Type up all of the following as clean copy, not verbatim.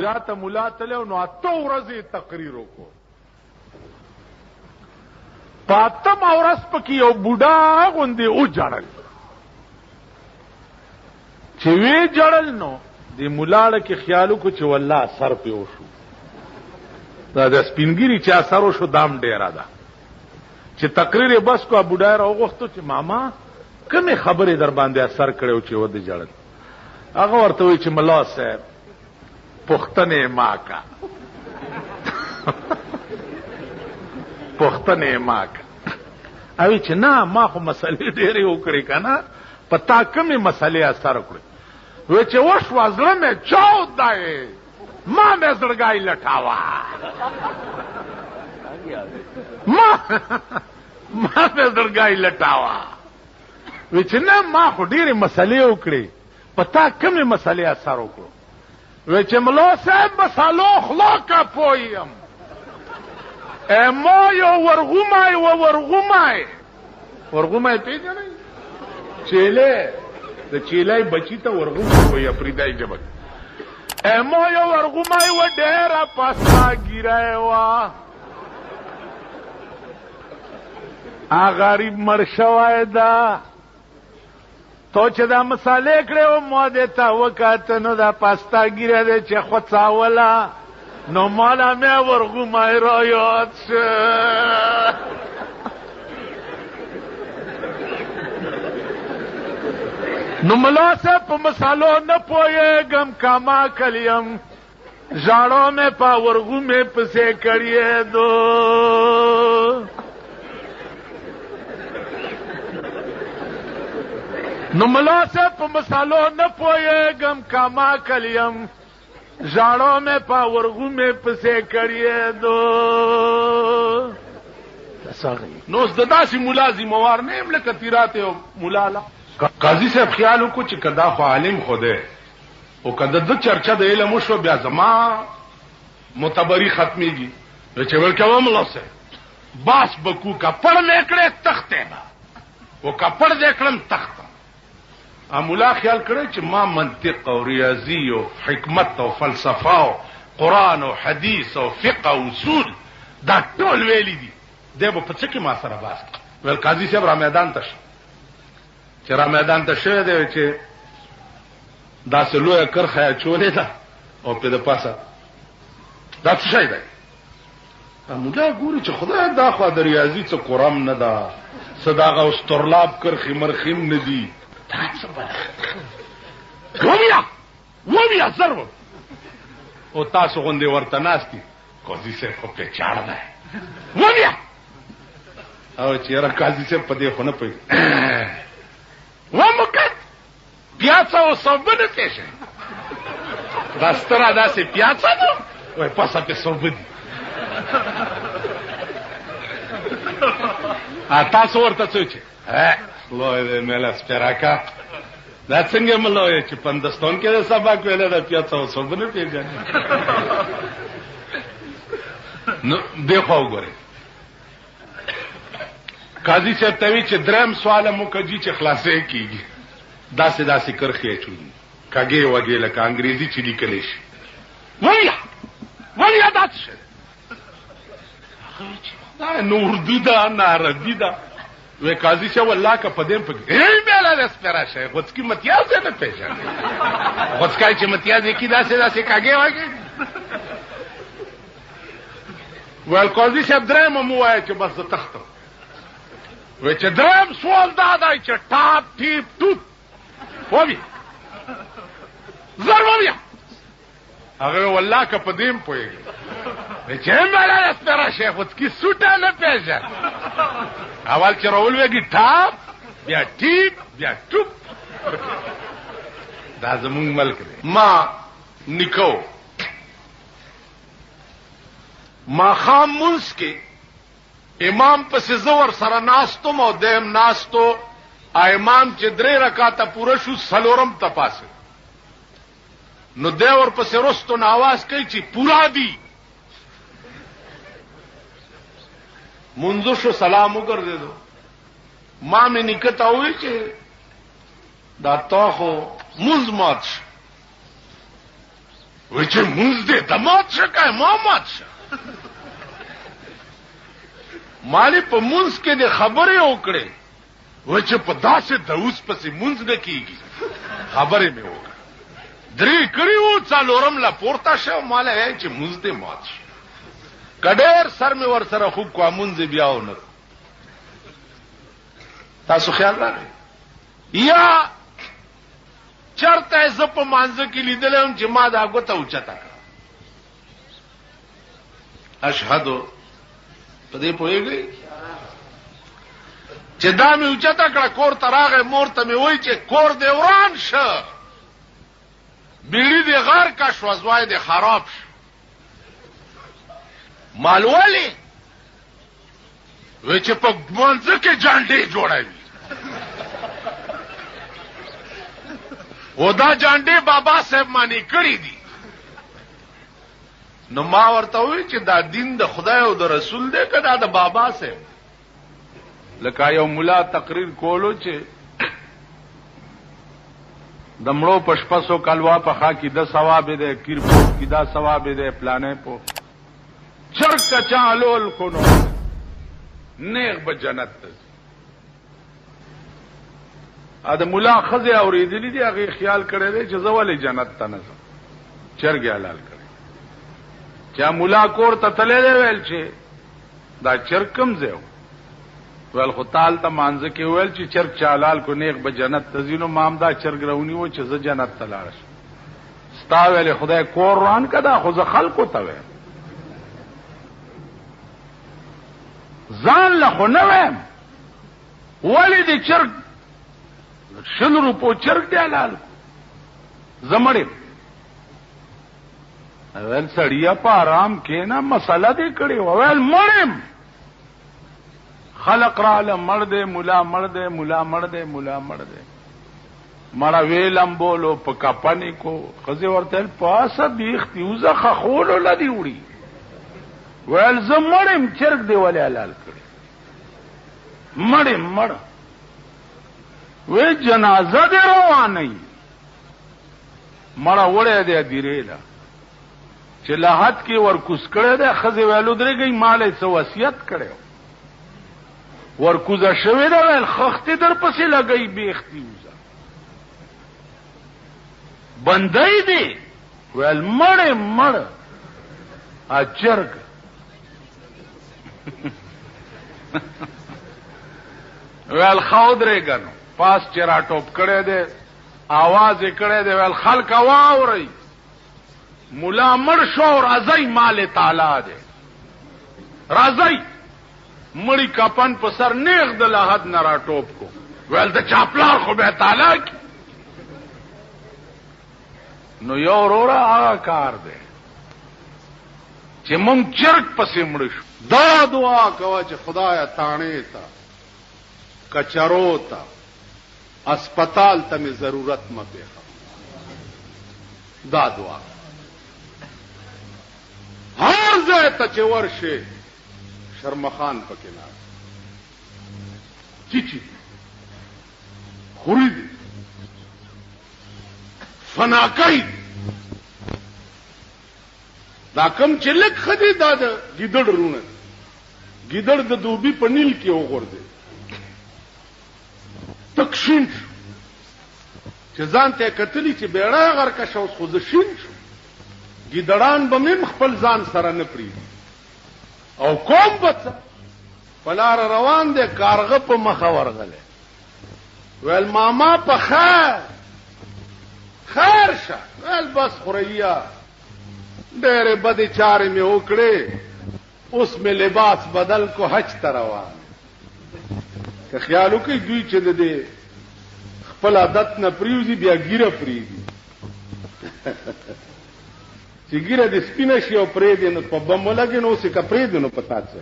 راته مولا تلو نو اته ورځې تقریر وکړو. په اتم ورځ پکې یو بوډا غوندې وجړل. چې وی جړل نو د مولاړه کې خیال وکړو چې والله سر په وشو. دا د سپینګری چې اثر وشو دام ډیره ده. چې تقریر بس کو بوډا راوغوښتو چې ماما کومه خبره در باندې اثر کړو چې ود جړل. هغه ورته وی چې ملا صاحب پختنه ما کا پختنه ما کا اوی چې نه ما خو مسلې ډېرې وکړې کنه پتا کومه مسلې اثر کړې. وی چې وښ وازله مې چاود دای ما مې زړګای لټاوا ما مې زړګای لټاوا. وی چې نه ما خو ډېرې مسلې وکړې پتا کومه مسلې اثر وکړو. وی چې ملا صاحب مسالو خلاقه پویم ما یو ورغومای ورغومای پیژنئ چیله د چیلای بچی ته ورغوم وي افریدای جبل. ما یو ورغومای و ډیره پاسا ګیرای وا غریب مرشوای دا تو چې دا مسالې کړو مو دې ته وکاته نو دا پاستا ګیره دې چې خو څاوله نو مالا مې ورغومای را یاد شه. نو ملا صاحب په مسالو نه پوهېږم کاما کلیم ژاړو مې په ورغومې پسې کړیې دو. نو ملا صاحب په مسالو نه پوهېږم کاما کلیم ژاړو مې په ورغومې پسې کړیې دو. نو اوس د داسې مولا ذموار نه یم لکه تیرات یو مولا لا. قاضي صاحب خیال وکړو چې کدا خو عالم خو دی او کدا د چرچا د علم وشو بیا زما معتبري ختمېږي. چې ورکوه ملا صاحب باس بکو کپړ مې کړې تختې به او کپړ دې کړم تخته. مولا خیال کړی چې ما منطق او ریاضي او حکمت او فلسفه او قرآن او حدیث او فقه او اصول دا ټول ویلي دي دی به په څه کې ما سره باس. ویل قاضي صاحب را میدان ته چې را میدان ته شوی دی چې داسې لویه کرښه اچولې ده او په د پاسه دا څه شی دی. مولا ګوري چې خدای دا خو د ریاضي څه قرم نه ده څه د هغه استرلاب کرښې مرخیم نه دي. ومیا زر او تاسو غوندې ورته ناستي قاضي صاحب خو پیچاړ دی ومیا او چې یاره قاضي صاحب په دې خو نه پوهېږي ومکت پیاڅه او صوبه نه پیښه دا ستره داسې پیاڅه ده وای پاسه پې صوبه دي. تاسو ورته څه چې لوی دی میله سپېراکه دا څنګه ملا وایي چې پندستان کې د سبق ویلی ده پیاڅه او صوبه نه پېژني. نو دې خوا وګورئ قاضي صاحب ته وی چې دریم سواله مو کجي چې خلاصې کېږي داسې داسې کرښې اچولي کږې وږې لکه انګریزي چې لیکلی شي. ولیا دا څه دا نه اردو ده نه عربي ده. وی قاضي صاحب والله که په دې پکې میله د سپېره شی غوڅکي متیاز یې نه پېژني غوڅکای چې متیاز یې کي داسې داسې کږې وږې. ویل قاضي صاحب درېیمه مو وایه چې بس زه تختم. وی چې درېیم سوال دا دی چې ټاپ ټیپ ټوپ ووي زر وویه. هغه والله که په دې م پوهېږي وی چې میله د سپېره شی غوڅکي سوټه نه پېژني. اول چې راولوېږي ټاپ بیا ټیپ بیا ټوپ. دا زمونږ ملک دی. ما نیکو ماښام مونځ کې امام پسې زه ورسره ناستم او دیم ناستو امام چې 3 رکعاته پوره شو څلورم ته پاسه نو دی ورپسې رستو نه آواز کوي چې پورا دي. منځو شو سلام وګرځېدو ما مې نیکه ته وویل چې دا تا خو مونځ مات شو وای چې مونږ دې دمات شکای ما مات شه مالی په مونږ کې د خبرې وکړې وای چې په داسې دوس پسې مونږ نه کیږي خبرې مې وکړه درې کړي وو څلورم لا پورته شه مالی چې مونږ دې مات شه کډیر سر مې ور سره خوب کو مونږ بیا ونه تاسو خیال راغی یا چرته ز په مانځ کې لیدلم چې ما دا غوته اوچتا اشهد په دې پوهیږي چې دا مې اوچتا کړه کور تراغه مور ته مې وای چې کور دې وران شه بیړی دې غار کا شوزوای دې خراب شه مالوالی وای چې په مانځ کې جانډې جوړوي ودا جانډې بابا صاحب مانی کړی دي نو ما ورته وی چې دا دین د خدای او د رسول دی کدا د بابا صاحب لکه یو مولا تقریر کولو چې د مړو پشپسو کلوا په خا کې د ثواب دی کیر په کې دا ثواب دی پلانې په چرک چالول کو نو نیغ به جنت ته ا د مولا خزه اوریدلی دی هغه خیال کړی دی چې زولې جنت ته نه چرګ حلال کړي چې مولا کور ته تللی دی ویل چې دا چرګ کم زیو ول خو تعال ته مانځ کې ویل چې چرګ چالال کو نیغ به جنت ته زینو مام دا چرګ رونی و چې زه جنت ته لاړ شم ستا ویل خدای کور روان کدا خو زه خلکو ته ویم ځان له خو نه ویم ولی دی چرګ 100 روپو چرګ دی حلال زمړې اول سړیا په آرام کې نه مسله دې کړې وویل مړم خلق را له مړ دې مولا مړ دې مولا مړ دې مولا مړ دې مړه ویلم بولو په کپنې کو خزه ورته پاسه بیختی وزه خول لدی وړي ویل زمړم چرګ دی ولې حلال کړې مړم مړ وی جنازه دی روانه مړه وړه دی دیریلا چې لحد کې ورکوس کړه ده خزه ویلو درګي مالې سو وصیت کړو ورکوزه شوی ده ول خخت در پسې لګي بیختی وزه بندای دی ول مړ اچرګ ول خودره غنو پاس چرا ټوپ کړه دے आवाज کړه دے ول خلق واوري مولا مړ شو راځي مال تعالی دے راځي مړی کپن په سر نیغ د لحد نه را ټوپ کو ول د چاپلار خو به تعالی کی نو یو رورا هغه کار دی چې مونږ چرګ پسې مړ شو دا دعا کوه چې خدایا تانه تا کچرو تا اسپیټال ته می ضرورت مته دا دعا هر ځای ته چې ورشه شرمخان پکې نه چی خوري فناکای دا کم چې لک خدي دا د ګیدړ رونه ګیدړ د دوبي په نیل کې وګورځي تکشین چې ځان ته کتلی چې بیړه غر کا شوس خو زشین شو ګیدړان به مم خپل ځان سره نه پری او کوم بچ پلار روان دي کارغه په مخه ورغله ول ماما په خیر شه ول بس خوریا ډېر بده چارې مې وکړې اوس مې لباس بدل کو حج ته روان که خیالو کې دوی چې دې خپل عادت نه پریوزي بیا ګیره پریږي چې ګیره د سپینه شي او پرې دې نو په بم ولګي نو څه کپرې دې نو پتا څه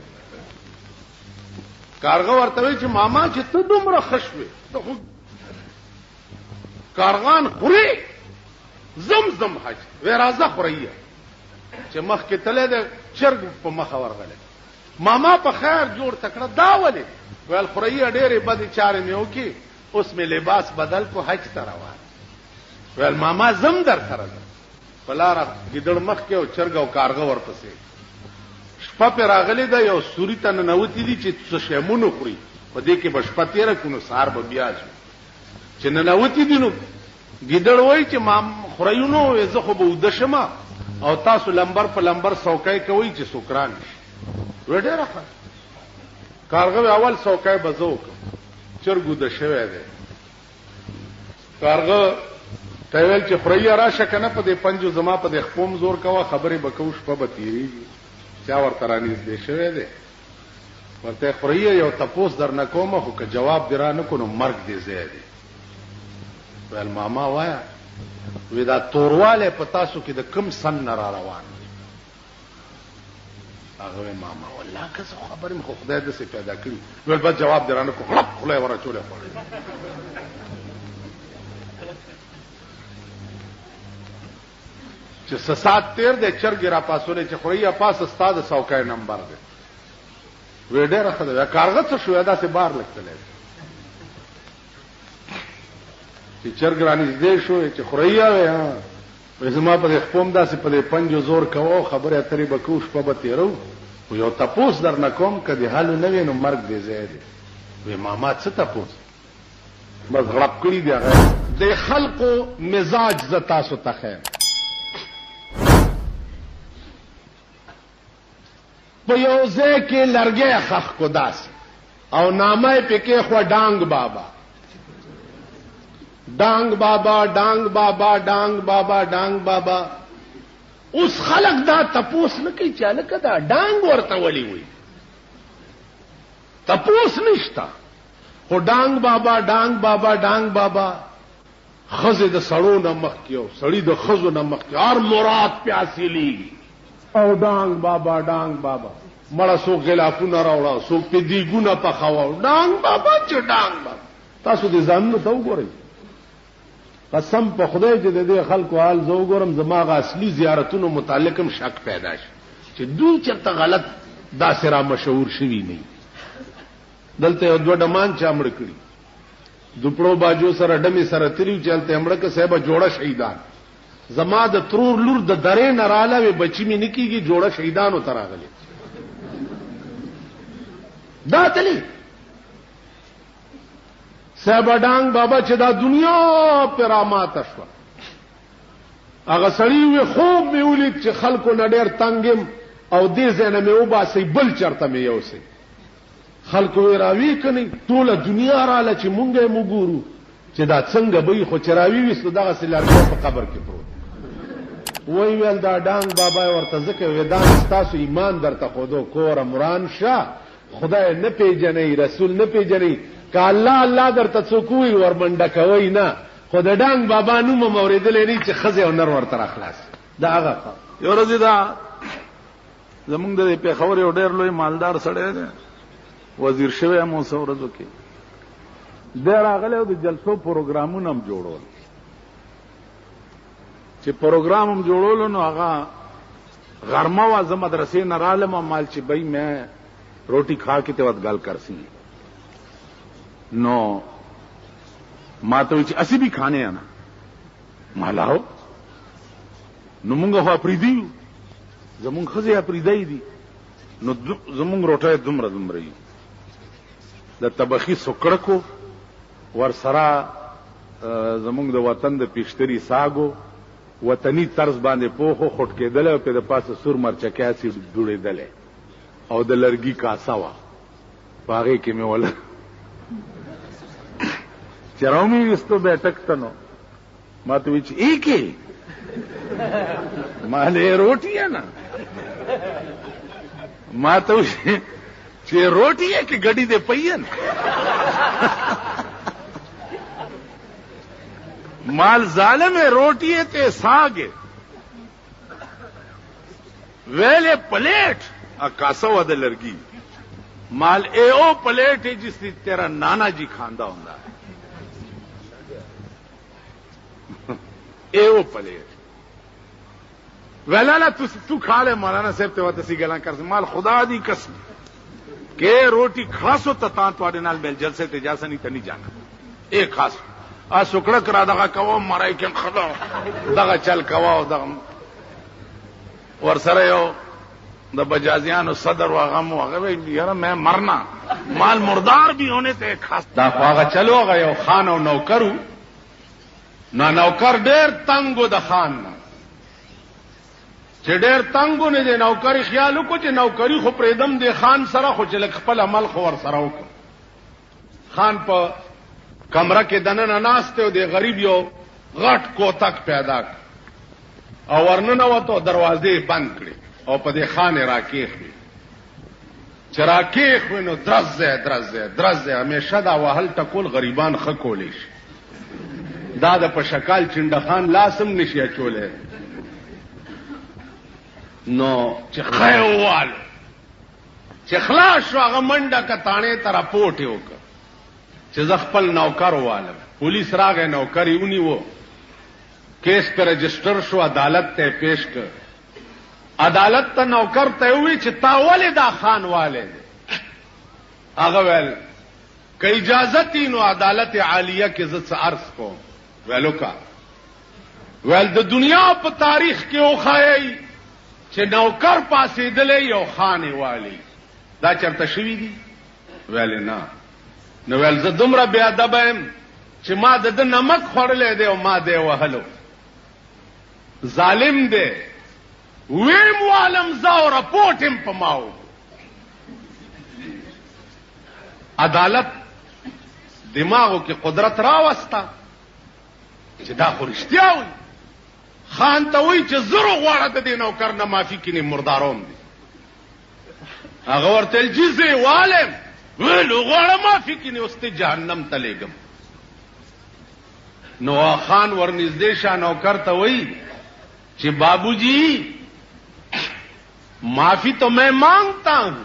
کارغه ورته وی چې ماما چې ته دومره خشوي ته کارغان خوري زمزم حج وې راځه خوري چې مخ کې تله د چرګ په مخه ورغله ماما په خیر جوړ تکړه دا ولې ول خوري ډېرې بدې چارې مې وکي اوس مې لباس بدل کو حج ته روان ول ماما زم در سره پلاره ګیدړ مخ کې او چرګ او کارغه ورپسې شپه په راغلي دا یو سوري ته ننوتی دي چې څه شیمونو خوري په دې کې بشپه تیره کونو سار به بیا چې ننوتی دي نو ګیدړ وای چې ما خورایونو زه خو به ودشم او تاسو لمبر په لمبر سوکای کوي چې سوکران وړه راخه کارغه اول سوکای بزو چرګو د شوه دی کارغه تایل چې خوریا راشه کنه په دې پنځو زما په دې خپوم زور کوا خبرې بکوش په بتیری چا ورته رانیز دې شوه دی ورته خوریا یو تپوس در نکومه خو که جواب درانه کو نو مرګ دې زیاده ول ماما وایا ودا تورواله پتا سو کې د کم سن نه را روان هغه ماما والله که څه خبرې مخ خدای دې څه پیدا کړی ول بس جواب درانه کو خلق خلای ورا چولې چې سات تیر د چرګ را پاسولې چې خوریا پاس استاد سوکای نمبر دی وې ډېر خدای کارغه څه شو دا سه بار لګتلې چې چرګ رانی دې شو چې خوریا وې زما په خپل داسې په پنځو زور کوو خبره اترې بکوش په بتیرو یو تپوس در نکوم کدي حال نه وینم مرګ دې زیاده وې ماما څه تپوس بس غلط کړی دی د خلقو مزاج ز تاسو ته خیر په یو ځای کې لرګي خخ کو داس او نامه پکې خو ډانګ بابا ډانګ بابا ډانګ بابا ډانګ بابا ډانګ بابا اوس خلق دا تپوس نه کوي چاله کدا ډانګ ورته ولي وي تپوس نشتا خو ډانګ بابا ډانګ بابا ډانګ بابا خزه د سړو نه مخ کیو سړی د خزو نه مخ کیو هر مراد پیاسي لیږي او ډانګ بابا ډانګ بابا مړه سو غلافونه راوړا سو په دی ګونه په خواو ډانګ بابا چې ډانګ بابا تاسو دې ځانونه ته وګورئ قسم په خدای چې د دې خلکو حال زه وګورم زماغه اصلي زیارتونو متعلقم شک پیدا شي چې دوی چرته غلط دا سره مشهور شوی نه دلته یو دوه ډمان چا مړ کړی دوپړو باجو سره ډمې سره تریو چلته امړه که صاحب جوړه شهیدان زما د ترور لور د درې نراله وي بچی می نکیږي جوړه شهیدانو تراغلي دا تلی صاحب ډانګ بابا چې دا دنیا پرامات شو هغه سړی وي خوب می ولید چې خلکو نډیر تنگم او دې زنه مې وباسي بل چرته مې یوسي خلکو راوي کني ټول دنیا را لچ مونږه مګورو چې دا څنګه به خو چراوي وسته دغه سلارګه په قبر کې پروت وای ویل دا ډانګ بابا ورته ځکه ودان تاسو ایمان درته خودو کور امران شه خدای نه پیژنې رسول نه پیژنې ک الله الله درته څوکوي ورمنډه کوي نه خدای ډانګ بابا نو موریدل نه چې خزه او نر ورته اخلاص دا هغه یو ورځ دا زمونږ د پیښور یو ډېر لوی مالدار سړی دی وزیر شوی مو څورځو کې د راغله د جلسو پروګرامونه هم جوړول چې پروګرام هم جوړول نو هغه غرمه وا زم مدرسې نه رالم مال چې بھائی میں روٹی کھا کے ته وت گل کرسی نو ما ته چې اسی بھی کھانے انا مالاو نو مونږه خو پریدي زمونږ خزه پریدای دي نو زمونږ روټه دومره د تبخی سکړکو ور سره زمونږ د وطن د پیشتری ساګو وطنی طرز باندې پوخو خټ کېدل او په د پاسه سور مرچکیا سي ډوړېدل او د لرګي کاسا وا باغې کې مې ولا چرومي وستو بیٹک تنو ما ته وچ ایکي ماله روټي نه ما ته چې روټي کې غډي دې پېن مال ظالم روٹی تے ساگے ویلے پلیٹ کاسا ود لرگی مال اے او پلیٹ ہے جس نے تیرا نانا جی کھاندا ہوندا ہے اے او پلیٹ ویلا تو کھا لے مولانا صاحب تے وتسی گلاں کر مال خدا دی قسم کہ روٹی خاصو تتان تواڈے نال بیل جلسے تے جاسا نہیں تنی جانا ایک خاص سکڑا کرا دغه کوم مرای کې خدا دغه چل کوا دغه ورسره یو د بجازیانو صدر و غم و هغه یاره میں مرنا مال مردار بھی ہونے ته خاص دا هغه چلو هغه یو خان او نوکرو نوکر ډېر تنګو د خان نه چې ډېر تنګو نه دی نوکری خیال وکړو چې نوکری خو پرېدم دی خان سره خو چې خپل عمل خو ور سره وکړو خان په کمره کې دننه ناست او دی غریب یو غټ کوتک پیدا کړ او ورننه وته دروازې بند کړې او په دې خان راکېخوي چې راکېخوي نو درزه همیشه دا وهل ټکول غریبان ښه کولی شي دا د په شکال چنډه خان لاسم نشي اچولی نو چې خی ووالو چې خلاص شو هغه منډه کتاڼې ته راپورټ یې وکړ چې زه خپل نوکر ووالم پولیس راغی نوکر یې ونیو کیس په رجسټر شو عدالت ته پیش کړ عدالت ته نوکر ته وی چې تا ولې دا خان والے دی هغه ویل که اجازه تی نو عدالت عالیه کې زه څه عرض کوم ویلو کا ویل د دنیا په تاریخ کې وښایئ چې نوکر پاسېدلی یو خانې والی دا چرته شوي دي ویل نه نو ویل زه دومره بې ادبه یم چې ما د ده نمک خوړلی دی او ما دی وهلو ظالم دی ویم والم زه او رپورټ یم په ما عدالت دماغو کې قدرت راوسته چې دا خو رښتیا وي خان ته وایي چې زرو غواړه د دې نوکر نه معافي کینې مرداروم دي هغه ورته ویل چې زه یې والم ویلو غواړه معافي کینې اوس ته جهنم ته لېږم نو خان ورنږدې شه نوکر ته وایي چې بابو جی معافی تو میں مانگتا ہوں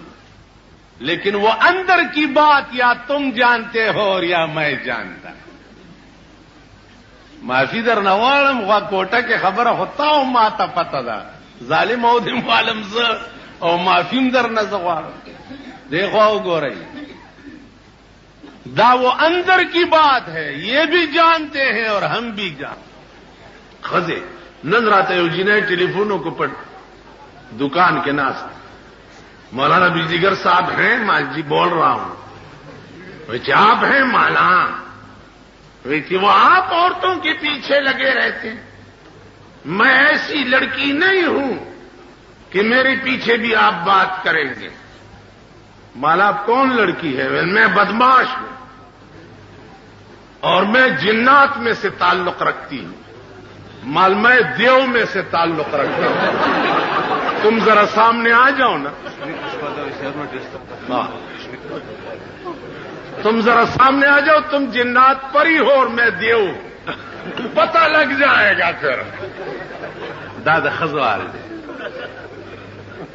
لیکن وہ اندر کی بات یا تم جانتے ہو اور یا میں جانتا معافی در نوالم غوا کوٹا کے خبر ہوتا ہوں ماتا پتا دا ظالم او دم عالم ز او معافیم در نزوار دیکھو گو رہی دا وہ اندر کی بات ہے یہ بھی جانتے ہیں اور ہم بھی جانتے خزے نن رات یو جنہیں ٹیلیفونوں کو پڑھ دکان کے ناس مولانا بجلیگر صاحب ہیں میں جی بول رہا ہوں آپ ہیں مالا وہ آپ عورتوں کے پیچھے لگے رہتے ہیں میں ایسی لڑکی نہیں ہوں کہ میرے پیچھے بھی آپ بات کریں گے مالا آپ کون لڑکی ہے میں بدماش ہوں اور میں جنات میں سے تعلق رکھتی ہوں مال میں دیو میں سے تعلق رکھتا ہوں تم ذرا سامنے آ جاؤ نا تم ذرا سامنے آ جاؤ تم جنات پری ہو اور میں دیو پتہ لگ جائے گا پھر دادا خزوال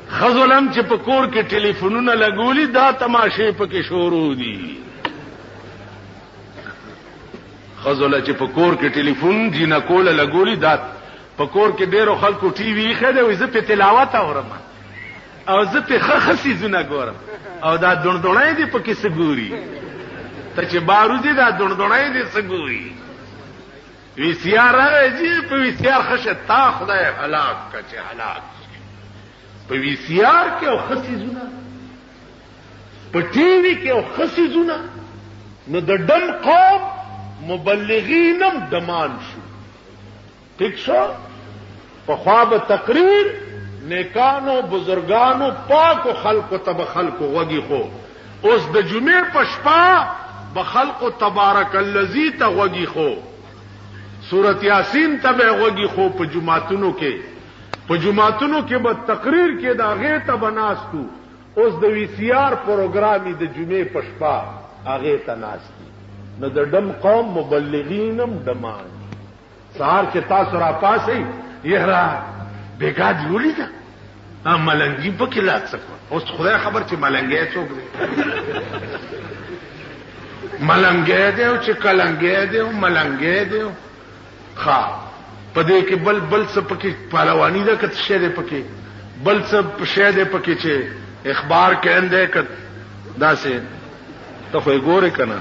خزولم چې په کور کې ټلیفونونه لګولي دا تماشې پکې شروع دي خزوله چې په کور کې ټلیفون جینا کوله لګولي دا په کور کې ډېرو خلکو ټي وي خده وي زه په تلاوت اورم او زه په خخسي زونه ګورم او دا دندونای دي په کې سګوري ته چې باروزي دا دندونای دي سګوري وی سی آر راځي په وی سی آر خشه تا خدای هلاک کچه هلاک په وی سی آر کې او خسي زونه په ټي وي کې او خسي زونه نو د دم قوم مبلغینم دمان شو ٹھیک شو په خواب تقریر نیکانو بزرگانو پاکو خلقو تب خلقو وگی خو اوس د جمعې په شپه به خلقو تبارک الذی ته وگی خو سورۃ یاسین ته به وگی خو په جمعتونو کې به تقریر کې دا غې ته بناستو اوس د وی سی آر پروګرامي د جمعې په شپه هغه ته ناستي نو د دم قوم مبلغینم دمان سهار چې تاسو را پاسئ یهرا بیګا دی ولیدا ملنګي په کې لاڅ اوس خدای خبر چې ملنګي څوک دی ملنګي دی او چې کلنګي دی او ملنګي دی ښا په دې کې بل څه پکې پهلوانی ده کته شه ده پکې بل څه شه ده پکې چې اخبار کہنده ک داسې ته خو ګوره کنه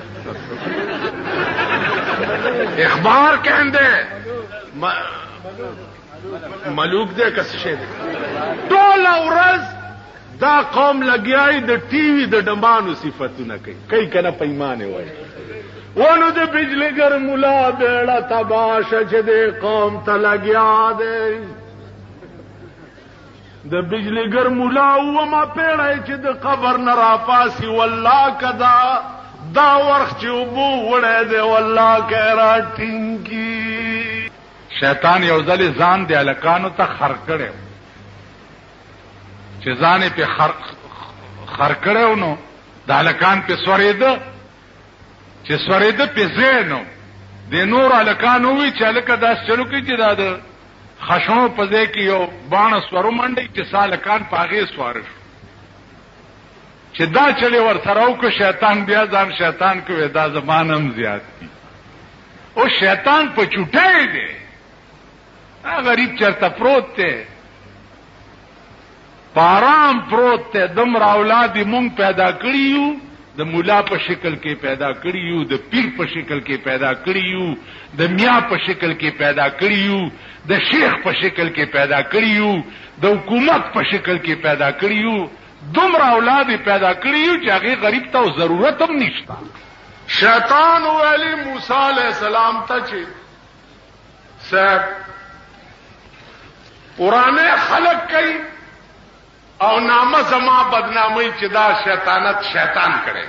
اخبار کہنده ملوک دې کس شه دې ټول ورځ دا قوم لګیای د ټي وي د ډمانو صفاتونه کوي کنه پیمانه وای ونو د بجلیګر مولا بیړه تباشه چې د قوم ته لګیا دی د بجلیګر مولا و ما پیړای چې د قبر نه را پاسي والله کدا دا ورخ چې وبو وړه دی والله کرا ټینګي شیطان یو ځل ځان دی الکانو ته خر کړو چې ځان په خر کړو نو د الکان په سورېده چې سورېده په زینو د نور الکانو وی چې الکه داس چلو کې چې دا د خشنو په ځای کې یو باڼه سورو منډي چې سالکان پاغه سوار شو چې دا چلی ور سره او کو شیطان بیا ځان شیطان کوي دا زمانم زیات دي او شیطان په چټای دی غریب چرته پروت دی پارام پروت ته دمر اولاد مونږ پیدا کړیو د مولا په شکل کې پیدا کړیو د پیر په شکل کې پیدا کړیو د میا په شکل کې پیدا کړیو د شیخ په شکل کې پیدا کړیو د حکومت په شکل کې پیدا کړیو دمر اولاد پیدا کړیو چې هغه غریب ته ضرورت هم نشته شیطان ویلی موسی علیہ السلام ته چې صاحب قرآن خلق کوي او نامه زما بدنامي چې دا شیطانت شیطان کړي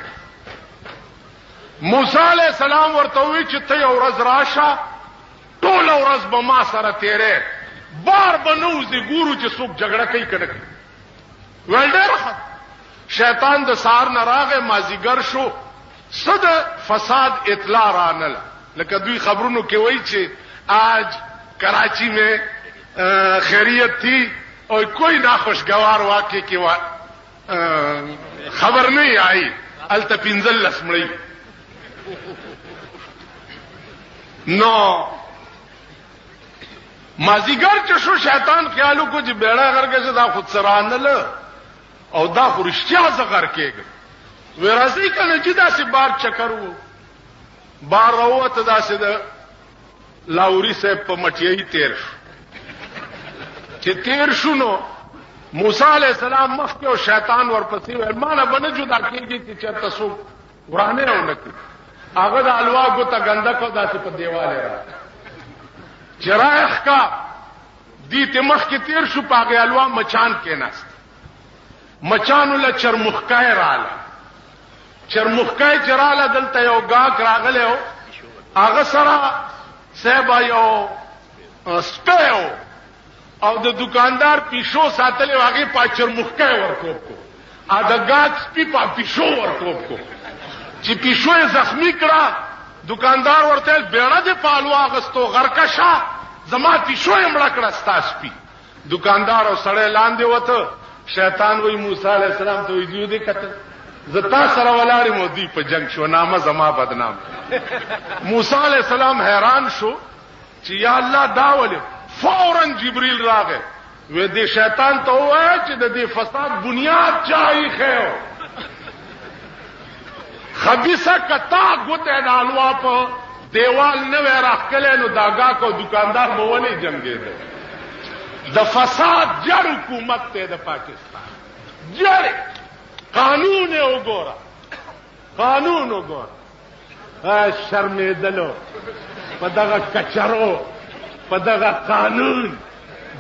موسی علیہ السلام ورته وی چې ته یو ورځ راشه ټول ورځ به ما سره تیرې بار بنوځي ګورو چې څوک جګړه کوي کړه ولډر شیطان د سار نه راغې مازیګر شو صد فساد اطلاع رانل لکه دوی خبرونو کې وایي چې آج کراچی میں خیریت تھی اور کوئی ناخوشگوار واقع کی خبر نہیں آئی التپنزل لسمڑی نو مازیګر چې شو شیطان خیالو کو چې بیڑا غرګه چې دا خود سرانل او دا خورشتیا زغر کېږي ورازي کنه چې دا سي بار چکر وو بار راوته دا سي د لاوري صاحب په مټیي تیر شو چې تیر شونو موسی علیہ السلام مخکې او شیطان ورپسې ورمانه بنه جدا کېږي چې چرته سو ورانه ونکي هغه د الوا ګوته ګنده کو داسې په دیواله را چرایخ کا دې ته مخکې تیر شو پاګه الوا مچان کې ناست مچان له چرمخکای رااله چرمخکای چراله دلته یو گاک راغله هغه سره سبا یو سپیو او د دکاندار پیشو ساتلې واغې پاچر مخکای ورکوب کو ا د گاک سپی په پیشو ورکوب کو چې پیشو زخمی کړه دکاندار ورته بیړه د پالوا غستو غرکشا زما پیشو یې مړ کړه ستاس پی دکاندار او سړی لاندې وته شیطان وی موسی علیہ السلام ته ویډیو دې کته زتا سره ولاړې مودي په جنگ شو نامه زما بدنام موسی علیہ السلام حیران شو چې یا الله دا ولې فوراً جبريل راغی وې دې شیطان ته وایي چې د دې فساد بنیاد چای خو خبيثه کتا ګوته د الوا په دیوال نه راخلې نو داګه کو دکاندار مونږ جنگي ده د فساد جړ حکومت ته د پاکستان جړ قانون وګوره قانون وګوره شرمېدلو په دغه کچرو په دغه قانون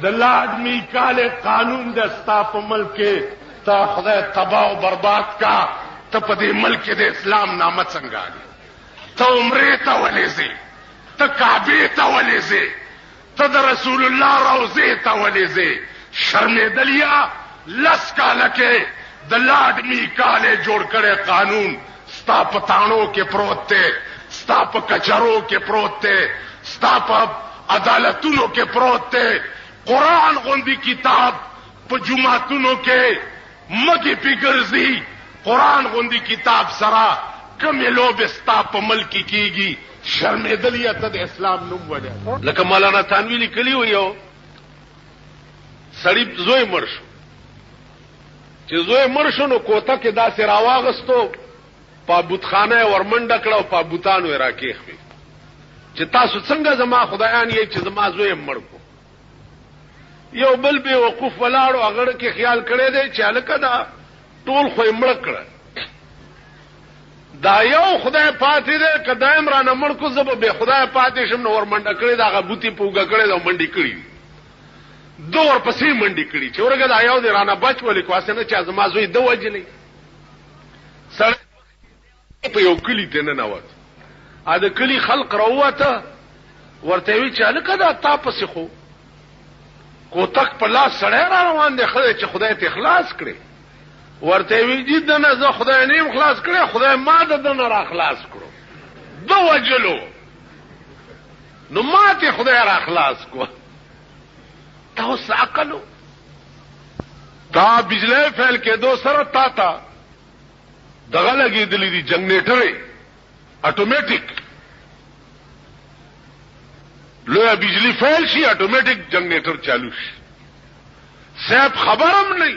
د لاډ میکاله قانون د استاپ ملک ته خدای تباہ او برباد کا ته په دې ملک د اسلام نامه څنګه ته عمره ته ولېږي ته کعبه ته ولېږي ته د رسول الله روضه ته ولېږي شرمېدلیا لس کاله کې د لاډ میکاله جوړ کړي قانون ستا په تانو کې پروت دی ستا په کچرو کې پروت دی ستا په عدالتونو کې پروت دی قرآن غوندي کتاب په جمعتونو کې مګي پیګرزي قرآن غوندي کتاب سره کومې لوبې ستا په ملک کېږي شرمېدلیا ته د اسلام نوم وړي لکه مولانا تانوی لیکلی و یو سړی زوی مړ شو چې زوی مړ شو نو کوته کې داسې راواغستو په بوتخانه ورمنډه کړه او په بوتانو یې راکېښوي چې تاسو څنګه زما خدایان یې چې زما زوی مړ کو یو بل به وقوف ولاړو هغه کې خیال کړی دی چې الکه دا ټول خو مړ کړ دا یو خدای پاتې دی کدایم را نه مړ کو زب به خدای پاتې شم نو ور منډه کړی دا غبوتی پوګه کړی دا منډي کړی دور پسې منډي کړی چې ورګه دا یو دی رانه بچ ولې کواسه نه چې زما زوی د وجلې سره په یو کلی ته نه نوت ا د کلی خلق راوته ورته وی چې الکه دا تاسو خو کوتک په لاس سره را روان دي خدای چې خدای ته اخلاص کړي ورته وی جد نه زه خدای نه اخلاص کړي خدای ما د نه را اخلاص کړو دو وجلو نو ما ته خدای را اخلاص کو تاسو عقلو دا بجلی فعل کې دو سره تا دغه لګېدلې دي جنریټر اتوماتیک لویا بجلی فعل شي اتوماتیک جنریټر چالو شي صاحب خبرم نه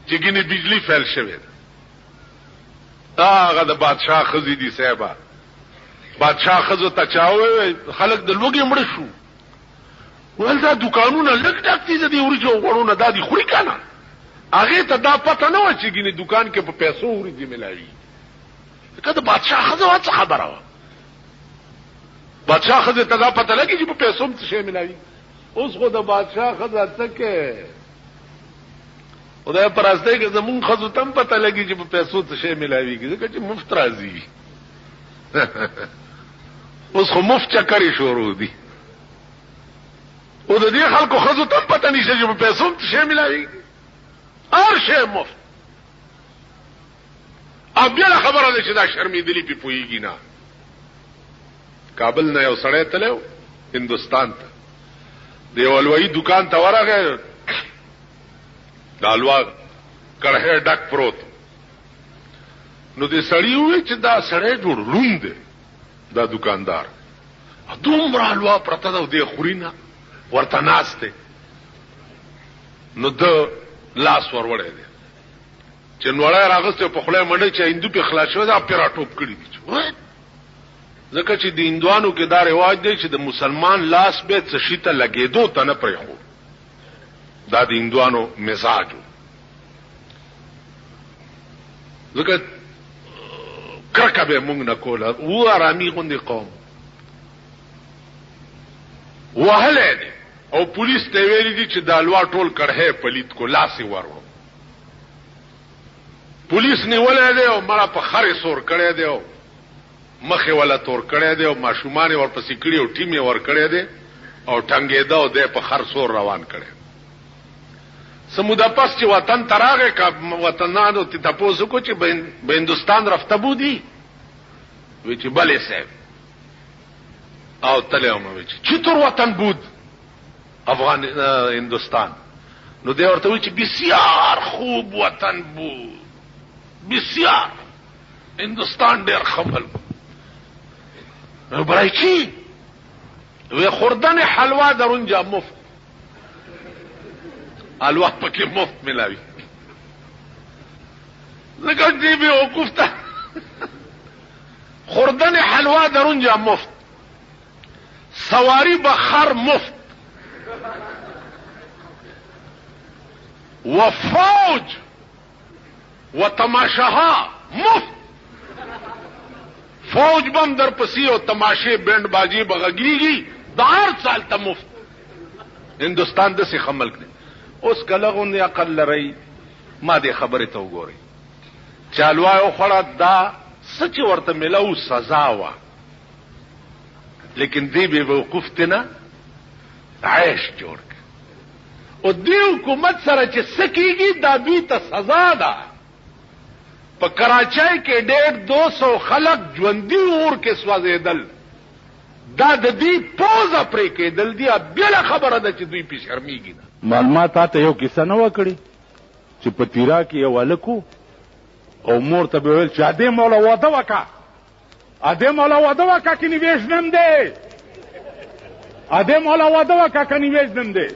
چې ګینه بجلی فعل شوی هغه د بادشاہ خزي دي صاحب بادشاہ خزو ته چاوي خلک د لوګي مړ شو ولدا دکانونه لګ ډک دي د ورجو غړونه دادي خوري کنه هغه ته دا پته نه و چې ګینه دکان کې په پیسو ورځي ملایي کله بادشاہ خزو څه خبره و بادشاہ خزه ته دا پته لګي چې په پیسو څه شي ملایي اوس خو د بادشاہ خزه څخه خدای پرسته کې زمون خزو تم پته لګي چې په پیسو څه شي ملایي ځکه چې مفت راځي اوس خو مفت چکرې شروع دي او د دې خلکو خزو تم پته نشي چې په پیسو څه شي ملایي هر شی مفت بیا خبره ده چې دا شرمېدلی په پويږي نه کابل نه یو سړی تلو هندستان ته دی ولوي دکان ته ورغه دالوا کړه ډک پروت نو دې سړی وې چې دا سړی جوړ لوند دا دکاندار دومره الوا پرته دا دې خورینه ورته ناشته نو د لاس ور وړې دي چې نوړای راغسته په خله منډه چې هندو په خلاص شو دا پیرا ټوپ کړی دي ځکه چې د هندوانو کې دا رواج دی چې د مسلمان لاس به څه شي ته لګېدو ته نه پرې خو دا د هندوانو مزاج ځکه کرکه به مونږ نه کوله و آرامي غوندي قوم وهله دي او پولیس ته ویلي دي چې دالوا ټول کړه پلیت کو لاسي ورو پولیس نیولې دی او مړه په خره سور کړی دی او مخه ولا تور کړی دی او ماشومان ورپسې کړی او ټیم یې ور کړی دی او ټنګې دا او د په خر سور روان کړي سمودا پس چې وطن تراغه کا وطنانو ته تاسو کو چې به هندستان رفته بودی وی چې بلې صاحب او تلهم وی چې تور وطن بود افغان هندستان نو دی ورته وی چې بسیار خوب وطن بود بسیار هندستان ډېر خپل برای چی وی خوردن حلوا در اونجا مفت حلوا پکې مفت ملاوي لکه دې به وقوف ته خوردن حلوا در اونجا مفت سواری بخر مفت و فوج و تماشاها مفت فوج بم در پسی او تماشے بینڈ بازی بغگیږي دار سال ته مفت هندستان د څخه ملک دی اوس کلهغون عقل لري ما دې خبره ته وګوري چالوا او خړه دا سچ ورته ملو سزا وا لیکن دې به وقوف تنه عيش جوړ او دې حکومت سره چې سکیږي دا دوی ته سزا ده په کراچۍ کې 150 خلک ژوندۍ اور کې سوځیدل دا د دې پوزه پرې کېدل دی بل خبره ده چې دوی په شرمېږي معلومات ته یو کیسه نه وکړي چې په تیرا کې یو الکو او مور ته ویل چې اده مولا واده وکا اده مولا واده وکا کې نیویش نم دی اده مولا واده وکا کې نیویش نم دی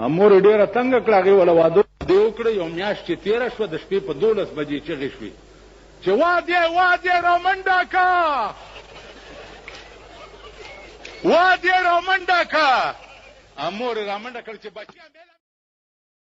امور ډیره څنګه کړه ولا واده دیو کړه یو میاش چې 13 شو د شپې په 12 بجې چغې شوې چې واده رومنډا کا واده رومنډا کا امور رامنډه کړ چې بچیان